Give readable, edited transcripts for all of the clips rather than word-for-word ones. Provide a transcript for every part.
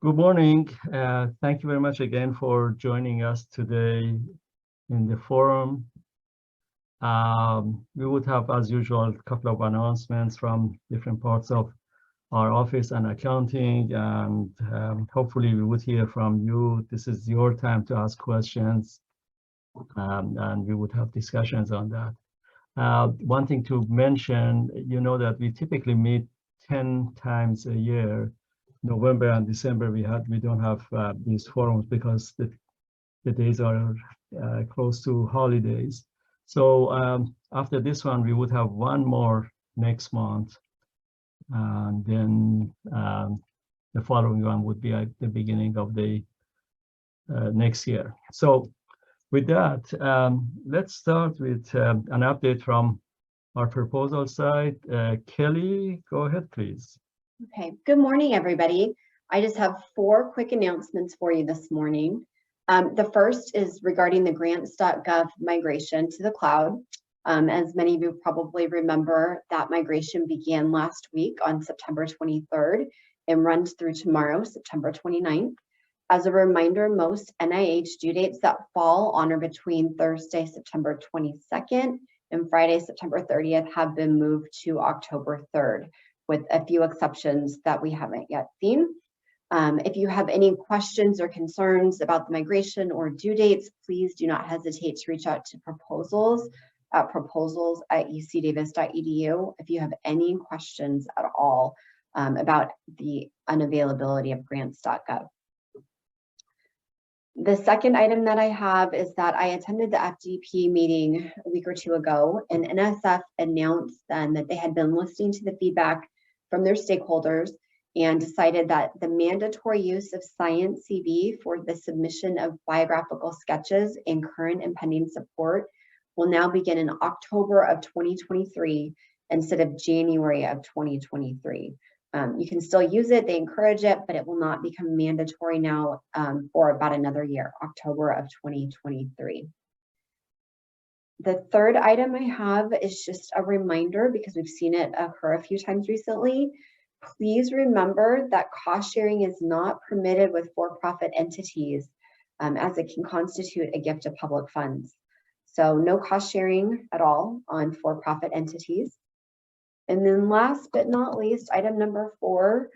Good morning. Thank you very much again for joining us today in the forum. We would have, as usual, a couple of announcements from different parts of our office and accounting, and hopefully we would hear from you. This is your time to ask questions, and we would have discussions on that. One thing to mention, you know that we typically meet 10 times a year. November and December we don't have these forums because the days are close to holidays. So after this one, we would have one more next month, and then the following one would be at the beginning of the next year. So with that, let's start with an update from our proposal side. Kelly, go ahead, please. Okay, good morning, everybody. I just have 4 quick announcements for you this morning. The first is regarding the grants.gov migration to the cloud. As many of you probably remember, that migration began last week on September 23rd and runs through tomorrow, September 29th. As a reminder, most NIH due dates that fall on or between Thursday, September 22nd and Friday, September 30th have been moved to October 3rd. With a few exceptions that we haven't yet seen. If you have any questions or concerns about the migration or due dates, please do not hesitate to reach out to proposals@ucdavis.edu if you have any questions at all about the unavailability of grants.gov. The second item that I have is that I attended the FDP meeting a week or two ago, and NSF announced then that they had been listening to the feedback from their stakeholders and decided that the mandatory use of Science CV for the submission of biographical sketches and current and pending support will now begin in October of 2023 instead of January of 2023. You can still use it, they encourage it, but it will not become mandatory now for about another year, October of 2023. The third item I have is just a reminder, because we've seen it occur a few times recently. Please remember that cost sharing is not permitted with for-profit entities, as it can constitute a gift of public funds. So no cost sharing at all on for-profit entities. And then last but not least, item number 4,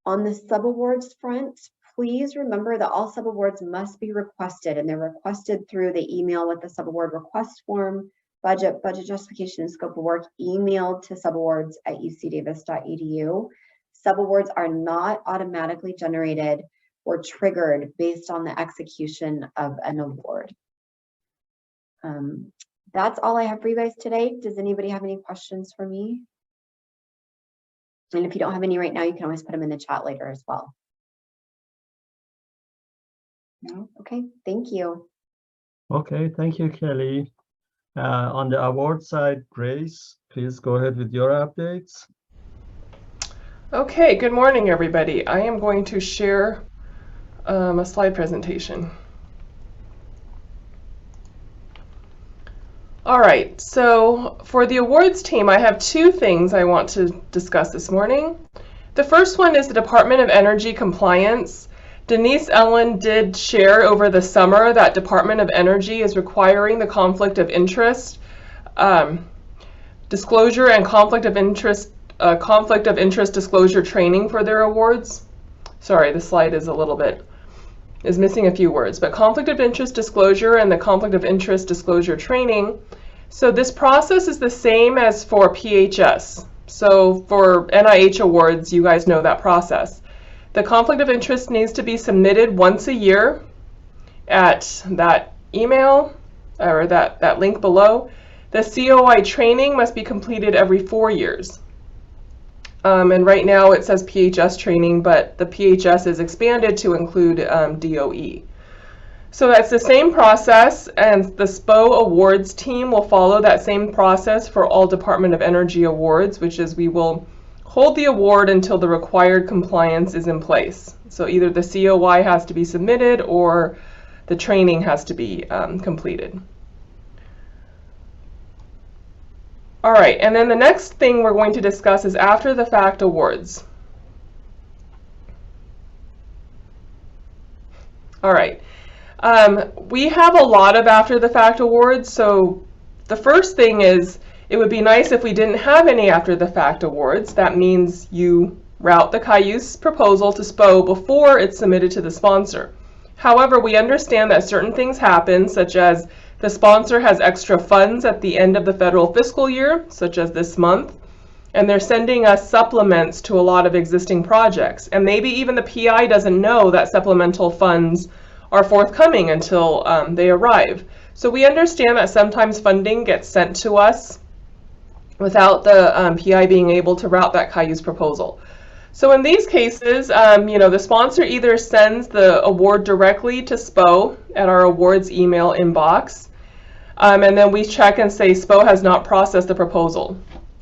on the subawards front, please remember that all subawards must be requested, and they're requested through the email with the subaward request form, budget justification, and scope of work emailed to subawards@ucdavis.edu. Subawards are not automatically generated or triggered based on the execution of an award. That's all I have for you guys today. Does anybody have any questions for me? And if you don't have any right now, you can always put them in the chat later as well. No? Okay, thank you. Okay, thank you, Kelly. On the award side, Grace, please go ahead with your updates. Okay, good morning, everybody. I am going to share a slide presentation. All right, so for the awards team, I have 2 things I want to discuss this morning. The first one is the Department of Energy compliance. Denise Ellen did share over the summer that Department of Energy is requiring the conflict of interest disclosure and conflict of interest disclosure training for their awards. Sorry, the slide is missing a few words, but conflict of interest disclosure and the conflict of interest disclosure training. So this process is the same as for PHS. So for NIH awards, you guys know that process. The conflict of interest needs to be submitted once a year at that email or that link below. The COI training must be completed every 4 years. And right now it says PHS training, but the PHS is expanded to include DOE. So that's the same process, and the SPO awards team will follow that same process for all Department of Energy awards, which is we will hold the award until the required compliance is in place. So either the COI has to be submitted or the training has to be completed. All right, and then the next thing we're going to discuss is after the fact awards. All right. We have a lot of after the fact awards, so the first thing is it would be nice if we didn't have any after the fact awards. That means you route the Cayuse proposal to SPO before it's submitted to the sponsor. However, we understand that certain things happen, such as the sponsor has extra funds at the end of the federal fiscal year, such as this month, and they're sending us supplements to a lot of existing projects. And maybe even the PI doesn't know that supplemental funds are forthcoming until they arrive. So we understand that sometimes funding gets sent to us without the PI being able to route that Cayuse proposal. So in these cases, the sponsor either sends the award directly to SPO at our awards email inbox, and then we check and say SPO has not processed the proposal.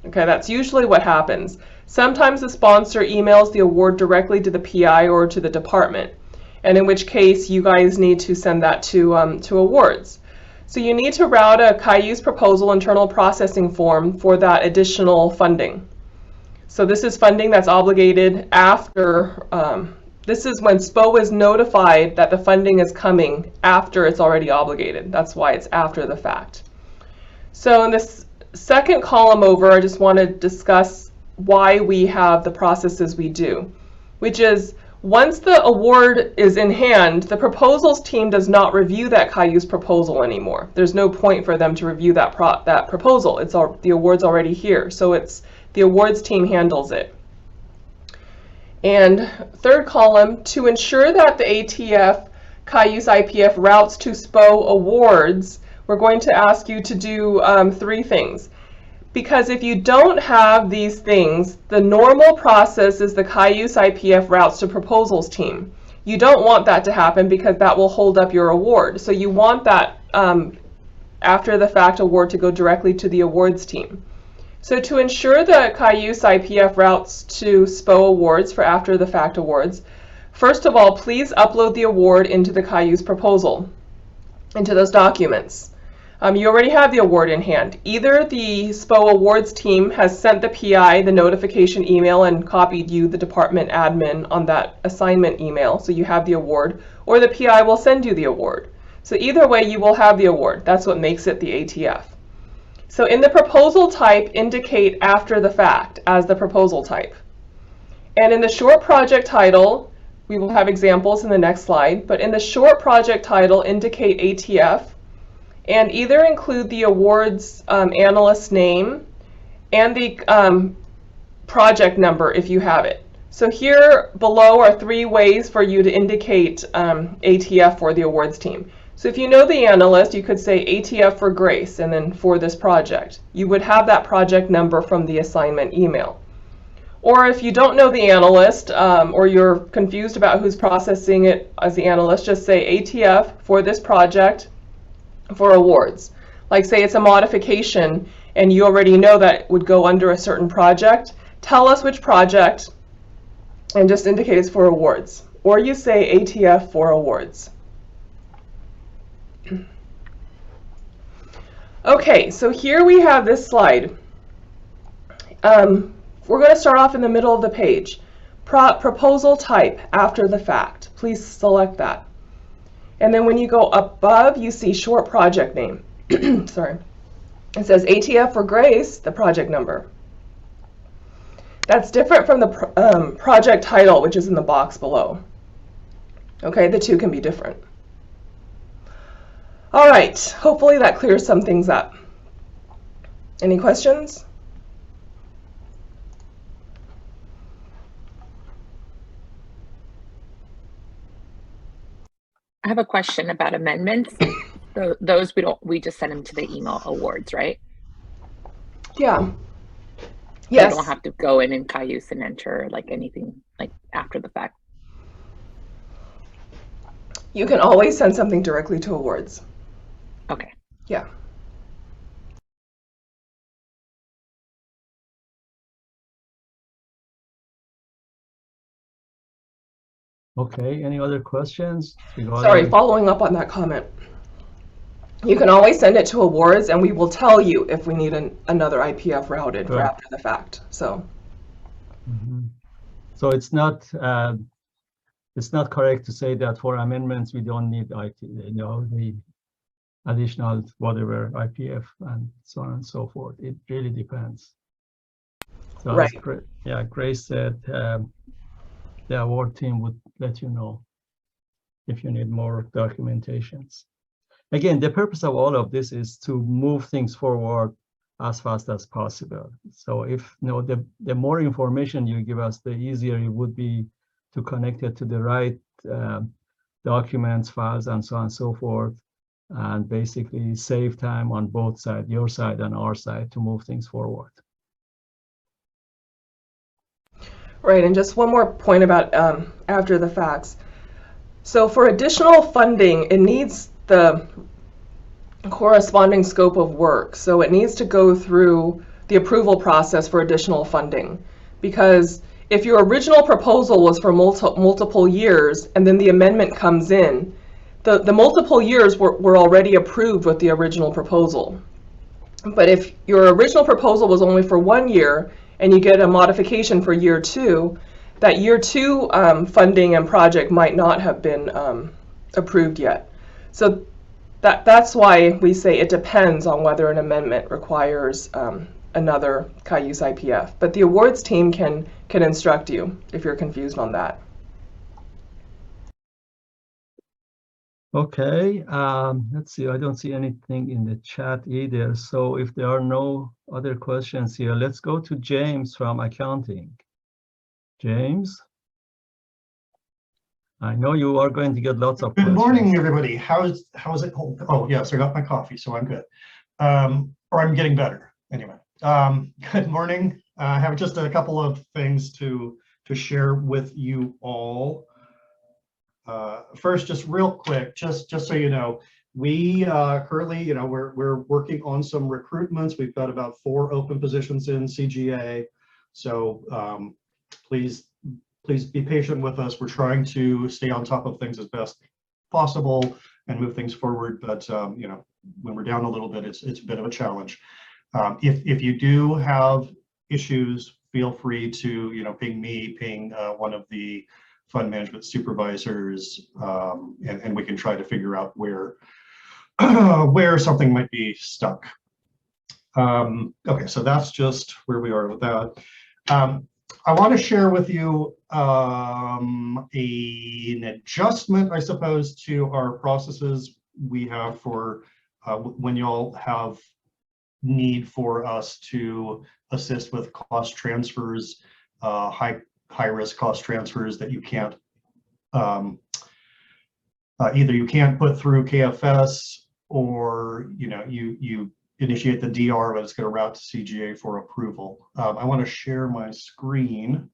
Okay, that's usually what happens. Sometimes the sponsor emails the award directly to the PI or to the department, and in which case you guys need to send that to awards. So you need to route a Cayuse proposal internal processing form for that additional funding. So this is funding that's obligated after, this is when SPO is notified that the funding is coming after it's already obligated. That's why it's after the fact. So in this second column over, I just want to discuss why we have the processes we do, which is once the award is in hand, the proposals team does not review that Cayuse proposal anymore. There's no point for them to review that proposal. The award's already here, so it's the awards team handles it. And third column, to ensure that the ATF Cayuse IPF routes to SPO awards, we're going to ask you to do 3 things. Because if you don't have these things, the normal process is the Cayuse IPF routes to proposals team. You don't want that to happen because that will hold up your award. So you want that after the fact award to go directly to the awards team. So to ensure the Cayuse IPF routes to SPO awards for after the fact awards, first of all, please upload the award into the Cayuse proposal, into those documents. You already have the award in hand. Either the SPO awards team has sent the PI the notification email and copied you, the department admin, on that assignment email, so you have the award, or the PI will send you the award. So either way, you will have the award. That's what makes it the ATF. So in the proposal type, indicate after the fact as the proposal type. And in the short project title, we will have examples in the next slide, but in the short project title, indicate ATF, and either include the awards analyst name and the project number if you have it. So here below are 3 ways for you to indicate ATF for the awards team. So if you know the analyst, you could say ATF for Grace and then for this project. You would have that project number from the assignment email. Or if you don't know the analyst or you're confused about who's processing it as the analyst, just say ATF for this project for awards. Like say it's a modification and you already know that it would go under a certain project, tell us which project and just indicate it's for awards. Or you say ATF for awards. Okay, so here we have this slide. We're going to start off in the middle of the page. Proposal type after the fact. Please select that. And then when you go above, you see short project name. Sorry. It says ATF for Grace, the project number. That's different from the project title, which is in the box below. Okay, the 2 can be different. All right, hopefully that clears some things up. Any questions? I have a question about amendments. Those we just send them to the email awards, right? Yeah. Yes. I don't have to go in and Cayuse and enter like anything like after the fact. You can always send something directly to awards. Okay. Yeah. Okay, any other questions? Sorry, following up on that comment. You can always send it to awards and we will tell you if we need another IPF routed for after the fact. So So it's not it's not correct to say that for amendments we don't need IT, the additional whatever IPF and so on and so forth. It really depends. So Right. as Grace said, the award team would let you know if you need more documentations. Again, the purpose of all of this is to move things forward as fast as possible. So if the more information you give us, the easier it would be to connect it to the right documents, files, and so on and so forth, and basically save time on both sides, your side and our side, to move things forward. Right, and just one more point about after the facts. So for additional funding, it needs the corresponding scope of work. So it needs to go through the approval process for additional funding. Because if your original proposal was for multiple years and then the amendment comes in, the multiple years were already approved with the original proposal. But if your original proposal was only for 1 year and you get a modification for year 2, that year 2 funding and project might not have been approved yet. So that's why we say it depends on whether an amendment requires another Cayuse IPF. But the awards team can instruct you if you're confused on that. Okay, let's see. I don't see anything in the chat either. So if there are no other questions here, let's go to James from accounting. James, I know you are going to get lots of questions. Good morning, everybody. How's it? Oh, yes, I got my coffee, so I'm good. Or I'm getting better. Anyway, good morning. I have just a couple of things to share with you all. First, just real quick, just so you know, we currently, we're working on some recruitments. We've got about 4 open positions in CGA. So please be patient with us. We're trying to stay on top of things as best possible and move things forward. But when we're down a little bit, it's a bit of a challenge. If you do have issues, feel free to ping me, ping one of the fund management supervisors, and we can try to figure out where something might be stuck. Okay, so that's just where we are with that. I want to share with you an adjustment, I suppose, to our processes we have for when y'all have need for us to assist with cost transfers, high-risk cost transfers that you can't, either you can't put through KFS, or you initiate the DR, but it's going to route to CGA for approval. I want to share my screen.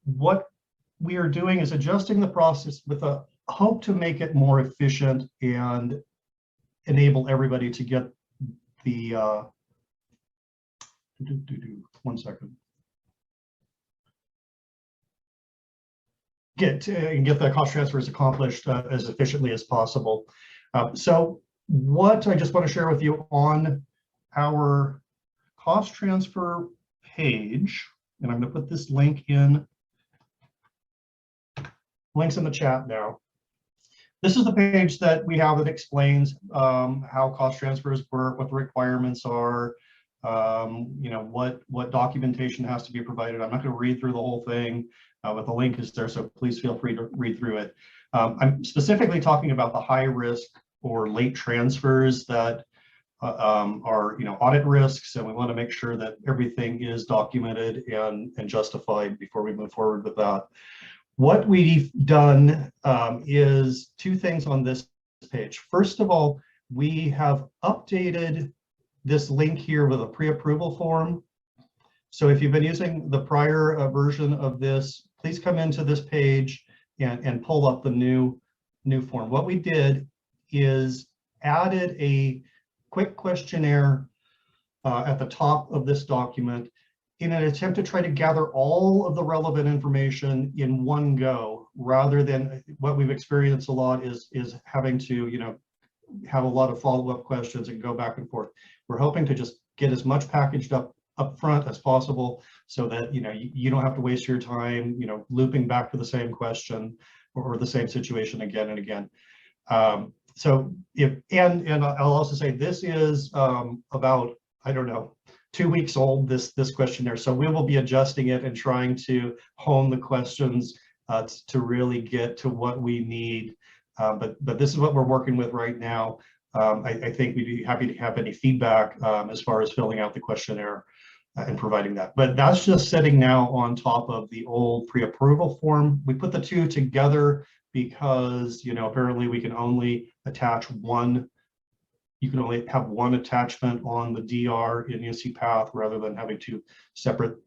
What we are doing is adjusting the process with a hope to make it more efficient and enable everybody to get the 1 second. Get the cost transfers accomplished as efficiently as possible. So what I just want to share with you on our cost transfer page, and I'm going to put this link in, links in the chat now. This is the page that we have that explains how cost transfers work, what the requirements are, what documentation has to be provided. I'm not going to read through the whole thing, but the link is there, so please feel free to read through it. I'm specifically talking about the high risk or late transfers that are audit risks, and we want to make sure that everything is documented and justified before we move forward with that. What we've done is 2 things on this page. First of all, we have updated this link here with a pre-approval form. So if you've been using the prior version of this, please come into this page and pull up the new form. What we did is added a quick questionnaire at the top of this document in an attempt to try to gather all of the relevant information in one go, rather than what we've experienced a lot is having to have a lot of follow-up questions and go back and forth. We're hoping to just get as much packaged up upfront as possible, so that you don't have to waste your time looping back to the same question or the same situation again and again. So and I'll also say this is about, I don't know, 2 weeks old, this questionnaire, so we will be adjusting it and trying to hone the questions to really get to what we need. But this is what we're working with right now. I think we'd be happy to have any feedback as far as filling out the questionnaire and providing that. But that's just sitting now on top of the old pre-approval form. We put the two together because apparently we can only attach one. You can only have one attachment on the DR in UC Path rather than having two separate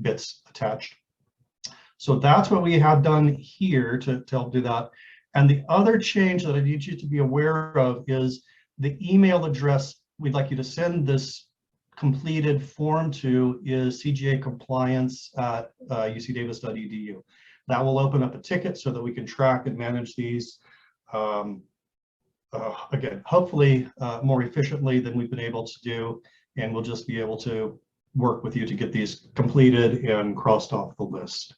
bits attached. So that's what we have done here to help do that. And the other change that I need you to be aware of is the email address we'd like you to send this completed form to is cgacompliance@ucdavis.edu. That will open up a ticket so that we can track and manage these, again, hopefully more efficiently than we've been able to do. And we'll just be able to work with you to get these completed and crossed off the list.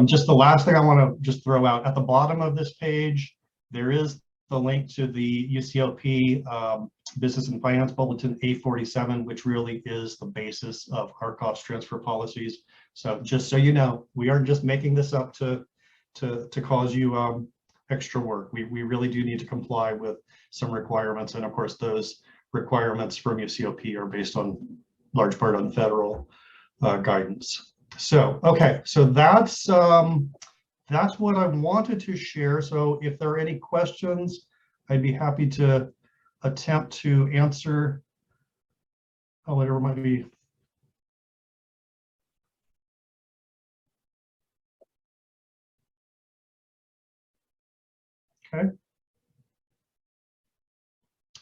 Just the last thing I want to just throw out, at the bottom of this page, there is the link to the UCLP Business and Finance Bulletin A47, which really is the basis of our cost transfer policies. So just so you know, we aren't just making this up to cause you extra work. We really do need to comply with some requirements, and of course those requirements from UCLP are based on large part on federal guidance. So okay, so that's what I wanted to share. So if there are any questions, I'd be happy to attempt to answer whatever might be. Okay.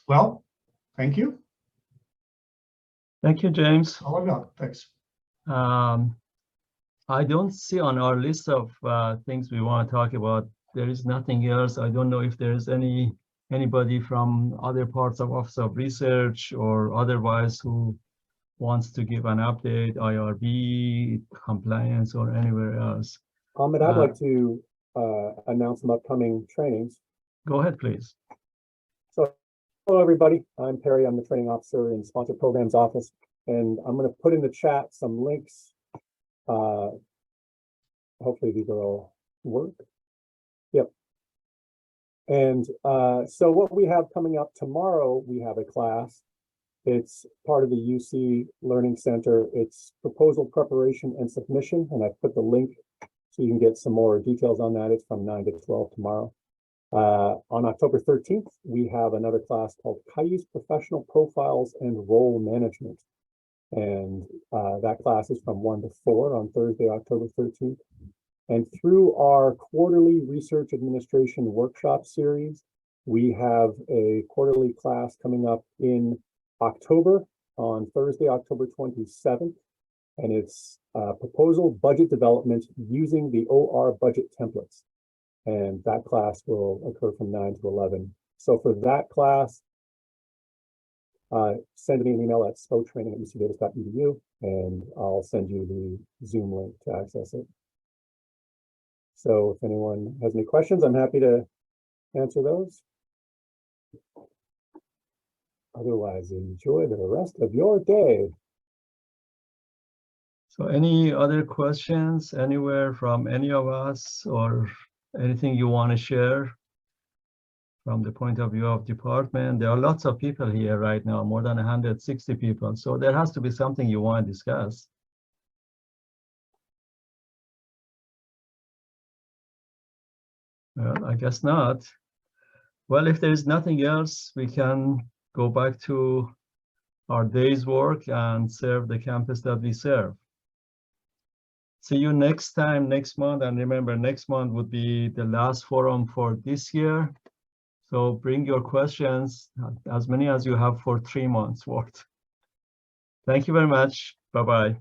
Well, thank you. Thank you, James. All I've got. Thanks. I don't see on our list of things we want to talk about, there is nothing else. I don't know if there's anybody from other parts of Office of Research or otherwise who wants to give an update, IRB, compliance, or anywhere else. Ahmed, I'd like to announce some upcoming trainings. Go ahead, please. So, hello everybody. I'm Perry. I'm the training officer in Sponsored Programs Office, and I'm going to put in the chat some links. Hopefully these will all work. Yep. And so what we have coming up tomorrow, we have a class. It's part of the UC Learning Center. It's proposal preparation and submission, and I've put the link so you can get some more details on that. It's from 9 to 12 tomorrow. On October 13th, we have another class called Cayuse Professional Profiles and Role Management. And that class is from 1 to 4 on Thursday, October 13th. And through our quarterly research administration workshop series, we have a quarterly class coming up in October on Thursday, October 27th. And it's proposal budget development using the OR budget templates. And that class will occur from 9 to 11. So for that class, send me an email at spotraining@ucdavis.edu, and I'll send you the Zoom link to access it. So if anyone has any questions, I'm happy to answer those. Otherwise, enjoy the rest of your day. So any other questions anywhere from any of us, or anything you want to share from the point of view of department? There are lots of people here right now, more than 160 people. So there has to be something you want to discuss. Well, I guess not. Well, if there is nothing else, we can go back to our day's work and serve the campus that we serve. See you next time, next month. And remember, next month would be the last forum for this year. So bring your questions, as many as you have for 3 months worth. Thank you very much. Bye-bye.